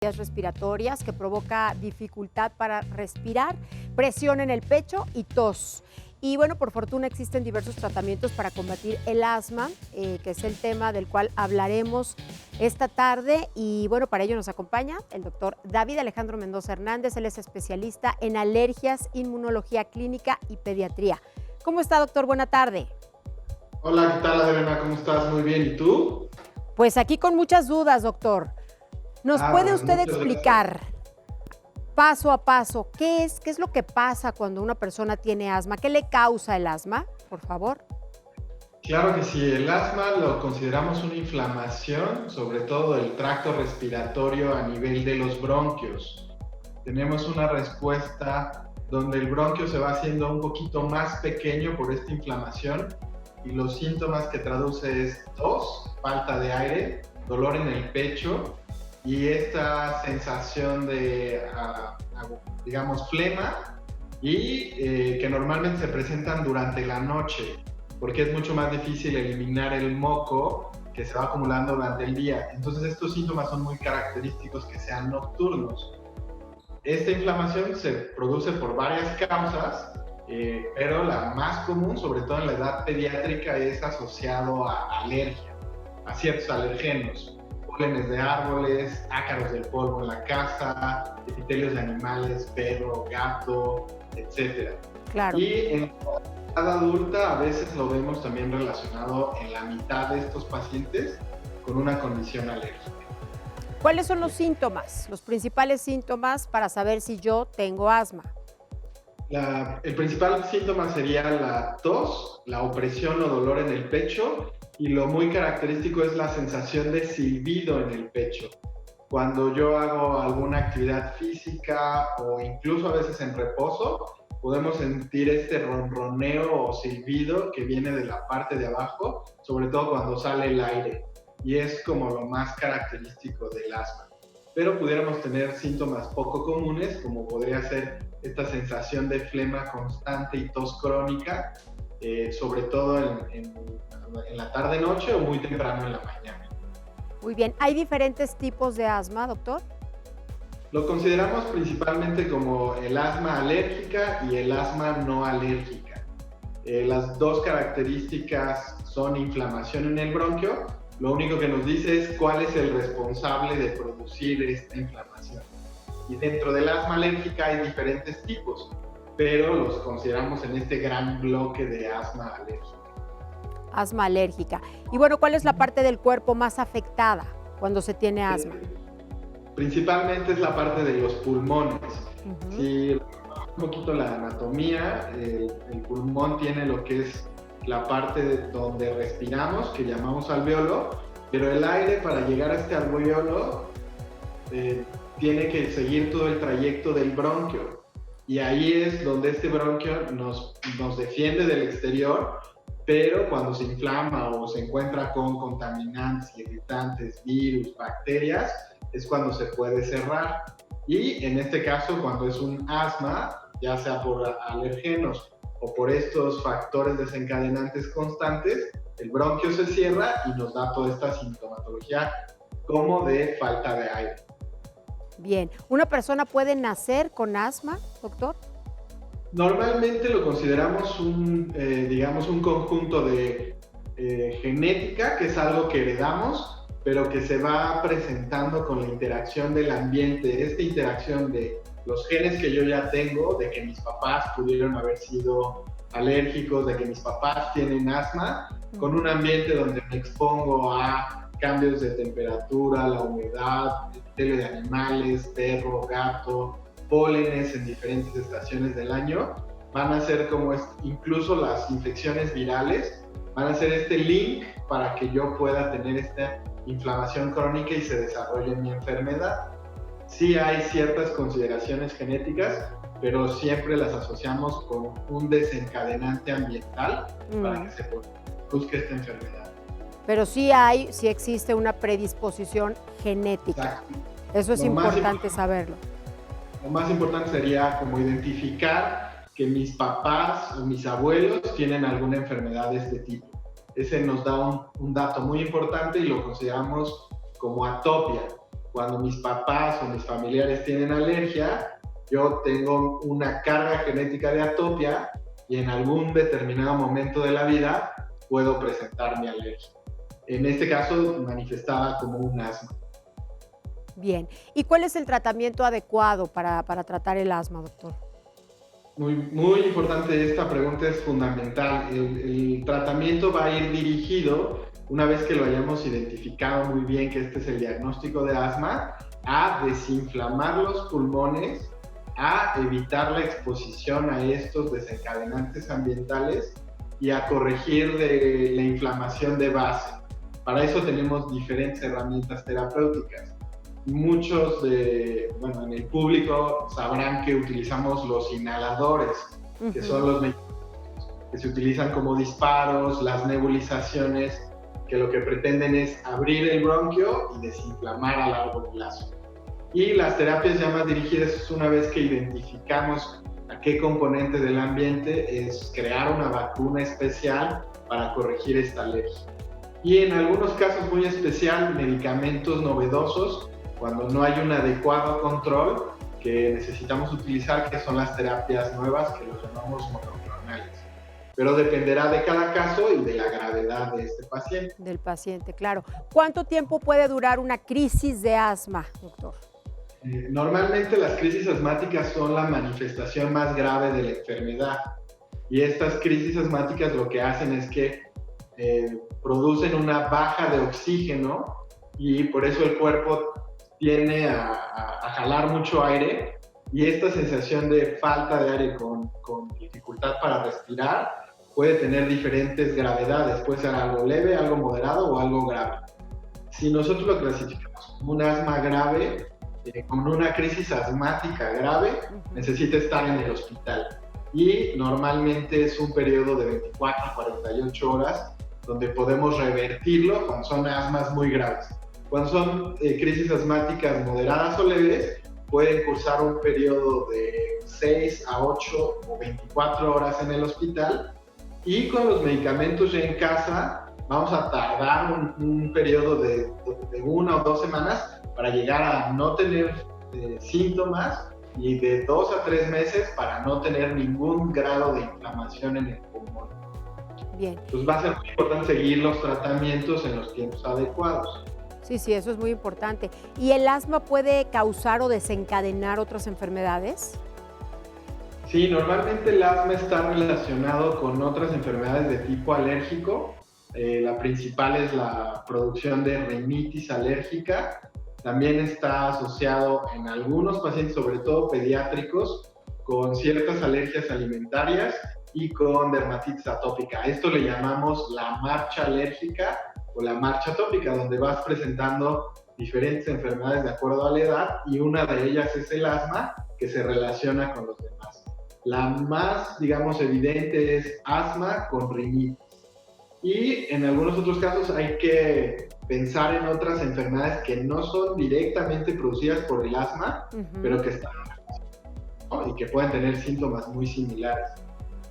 respiratorias que provoca dificultad para respirar, presión en el pecho y tos. Y bueno, por fortuna existen diversos tratamientos para combatir el asma, que es el tema del cual hablaremos esta tarde. Y bueno, para ello nos acompaña el doctor David Alejandro Mendoza Hernández. Él es especialista en alergias, inmunología clínica y pediatría. ¿Cómo está, doctor? Buena tarde. Hola, ¿qué tal, Adriana? ¿Cómo estás? Muy bien. ¿Y tú? Pues aquí con muchas dudas, doctor. ¿Nos puede usted explicar paso a paso qué es lo que pasa cuando una persona tiene asma? ¿Qué le causa el asma, por favor? Claro que sí. El asma lo consideramos una inflamación, sobre todo del tracto respiratorio a nivel de los bronquios. Tenemos una respuesta donde el bronquio se va haciendo un poquito más pequeño por esta inflamación y los síntomas que traduce es tos, falta de aire, dolor en el pecho y esta sensación de, digamos, flema y que normalmente se presentan durante la noche porque es mucho más difícil eliminar el moco que se va acumulando durante el día. Entonces estos síntomas son muy característicos que sean nocturnos. Esta inflamación se produce por varias causas, pero la más común, sobre todo en la edad pediátrica, es asociado a alergia, a ciertos alergenos. Pólenes de árboles, ácaros del polvo en la casa, epitelios de animales, perro, gato, etc. Claro. Y en la edad adulta a veces lo vemos también relacionado en la mitad de estos pacientes con una condición alérgica. ¿Cuáles son los síntomas, los principales síntomas para saber si yo tengo asma? El principal síntoma sería la tos, la opresión o dolor en el pecho, y lo muy característico es la sensación de silbido en el pecho. Cuando yo hago alguna actividad física o incluso a veces en reposo, podemos sentir este ronroneo o silbido que viene de la parte de abajo, sobre todo cuando sale el aire, y es como lo más característico del asma. Pero pudiéramos tener síntomas poco comunes, como podría ser esta sensación de flema constante y tos crónica, sobre todo en la tarde-noche o muy temprano en la mañana. Muy bien. ¿Hay diferentes tipos de asma, doctor? Lo consideramos principalmente como el asma alérgica y el asma no alérgica. Las dos características son inflamación en el bronquio. Lo único que nos dice es cuál es el responsable de producir esta inflamación. Y dentro del asma alérgica hay diferentes tipos, pero los consideramos en este gran bloque de asma alérgica. Asma alérgica. Y bueno, ¿cuál es la parte del cuerpo más afectada cuando se tiene asma? Principalmente es la parte de los pulmones. Si un poquito la anatomía, el pulmón tiene lo que es la parte donde respiramos, que llamamos alveolo, pero el aire para llegar a este alveolo tiene que seguir todo el trayecto del bronquio. Y ahí es donde este bronquio nos defiende del exterior, pero cuando se inflama o se encuentra con contaminantes, irritantes, virus, bacterias, es cuando se puede cerrar. Y en este caso, cuando es un asma, ya sea por alergenos o por estos factores desencadenantes constantes, el bronquio se cierra y nos da toda esta sintomatología como de falta de aire. Bien. ¿Una persona puede nacer con asma, doctor? Normalmente lo consideramos un conjunto de genética, que es algo que heredamos, pero que se va presentando con la interacción del ambiente, esta interacción de los genes que yo ya tengo, de que mis papás pudieron haber sido alérgicos, de que mis papás tienen asma, con un ambiente donde me expongo a cambios de temperatura, la humedad, epitelio de animales, perro, gato, pólenes en diferentes estaciones del año, van a ser como incluso las infecciones virales, van a ser este link para que yo pueda tener esta inflamación crónica y se desarrolle mi enfermedad. Sí hay ciertas consideraciones genéticas, pero siempre las asociamos con un desencadenante ambiental para que se busque esta enfermedad. Pero sí existe una predisposición genética. Exacto. Eso es importante saberlo. Lo más importante sería como identificar que mis papás o mis abuelos tienen alguna enfermedad de este tipo. Ese nos da un dato muy importante y lo consideramos como atopia. cuando mis papás o mis familiares tienen alergia, yo tengo una carga genética de atopia y en algún determinado momento de la vida puedo presentar mi alergia. En este caso, manifestaba como un asma. Bien. ¿Y cuál es el tratamiento adecuado para tratar el asma, doctor? Muy importante, esta pregunta es fundamental. El tratamiento va a ir dirigido, una vez que lo hayamos identificado muy bien que este es el diagnóstico de asma, a desinflamar los pulmones, a evitar la exposición a estos desencadenantes ambientales y a corregir de la inflamación de base. Para eso tenemos diferentes herramientas terapéuticas. Muchos en el público sabrán que utilizamos los inhaladores, que son los medicamentos que se utilizan como disparos, las nebulizaciones, que lo que pretenden es abrir el bronquio y desinflamar a largo plazo. Y las terapias ya más dirigidas, una vez que identificamos a qué componente del ambiente, es crear una vacuna especial para corregir esta alergia. Y en algunos casos muy especial, medicamentos novedosos, cuando no hay un adecuado control que necesitamos utilizar, que son las terapias nuevas, que los llamamos monoclonales. Pero dependerá de cada caso y de la gravedad de este paciente. Del paciente, claro. ¿Cuánto tiempo puede durar una crisis de asma, doctor? Normalmente las crisis asmáticas son la manifestación más grave de la enfermedad. Y estas crisis asmáticas lo que hacen es que producen una baja de oxígeno y por eso el cuerpo tiende a jalar mucho aire, y esta sensación de falta de aire con dificultad para respirar puede tener diferentes gravedades, puede ser algo leve, algo moderado o algo grave. Si nosotros lo clasificamos como un asma grave, con una crisis asmática grave, necesita estar en el hospital, y normalmente es un periodo de 24 a 48 horas donde podemos revertirlo cuando son asmas muy graves. Cuando son crisis asmáticas moderadas o leves, pueden cursar un periodo de 6 a 8 o 24 horas en el hospital, y con los medicamentos ya en casa vamos a tardar un periodo de 1 o 2 semanas para llegar a no tener síntomas, y de 2 a 3 meses para no tener ningún grado de inflamación en el pulmón. Bien. Pues va a ser muy importante seguir los tratamientos en los tiempos adecuados. Sí, eso es muy importante. ¿Y el asma puede causar o desencadenar otras enfermedades? Sí, normalmente el asma está relacionado con otras enfermedades de tipo alérgico. La principal es la producción de rinitis alérgica. También está asociado en algunos pacientes, sobre todo pediátricos, con ciertas alergias alimentarias y con dermatitis atópica. Esto le llamamos la marcha alérgica o la marcha atópica, donde vas presentando diferentes enfermedades de acuerdo a la edad, y una de ellas es el asma, que se relaciona con los demás. La más, evidente es asma con rinitis. Y en algunos otros casos hay que pensar en otras enfermedades que no son directamente producidas por el asma, pero que están, ¿no? Y que pueden tener síntomas muy similares.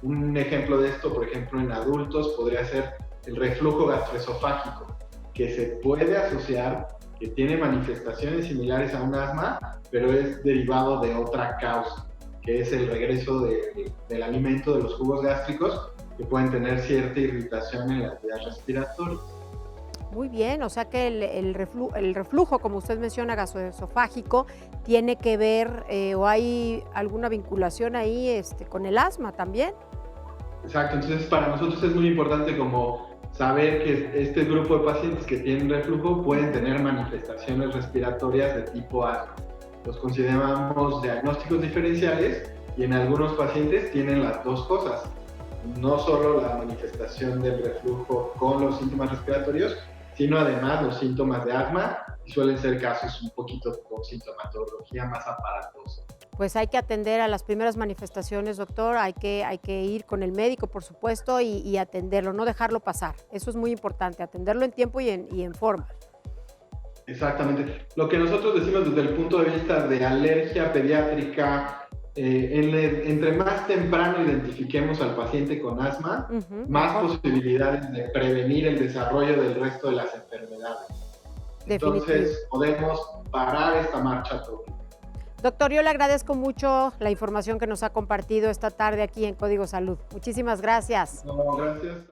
Un ejemplo de esto, por ejemplo, en adultos podría ser el reflujo gastroesofágico, que se puede asociar, que tiene manifestaciones similares a un asma, pero es derivado de otra causa, que es el regreso del alimento de los jugos gástricos, que pueden tener cierta irritación en las vías respiratorias. Muy bien, o sea que el reflujo, como usted menciona, gastroesofágico, tiene que ver o hay alguna vinculación ahí con el asma también. Exacto, entonces para nosotros es muy importante como saber que este grupo de pacientes que tienen reflujo pueden tener manifestaciones respiratorias de tipo asma. Los consideramos diagnósticos diferenciales, y en algunos pacientes tienen las dos cosas. No solo la manifestación del reflujo con los síntomas respiratorios, sino además los síntomas de asma, y suelen ser casos un poquito con sintomatología más aparatosa. Pues hay que atender a las primeras manifestaciones, doctor, hay que ir con el médico, por supuesto, y atenderlo, no dejarlo pasar. Eso es muy importante, atenderlo en tiempo y en forma. Exactamente. Lo que nosotros decimos desde el punto de vista de alergia pediátrica, entre más temprano identifiquemos al paciente con asma, más posibilidades de prevenir el desarrollo del resto de las enfermedades. Entonces podemos parar esta marcha atópica. Doctor, yo le agradezco mucho la información que nos ha compartido esta tarde aquí en Código Salud. Muchísimas gracias. No, gracias.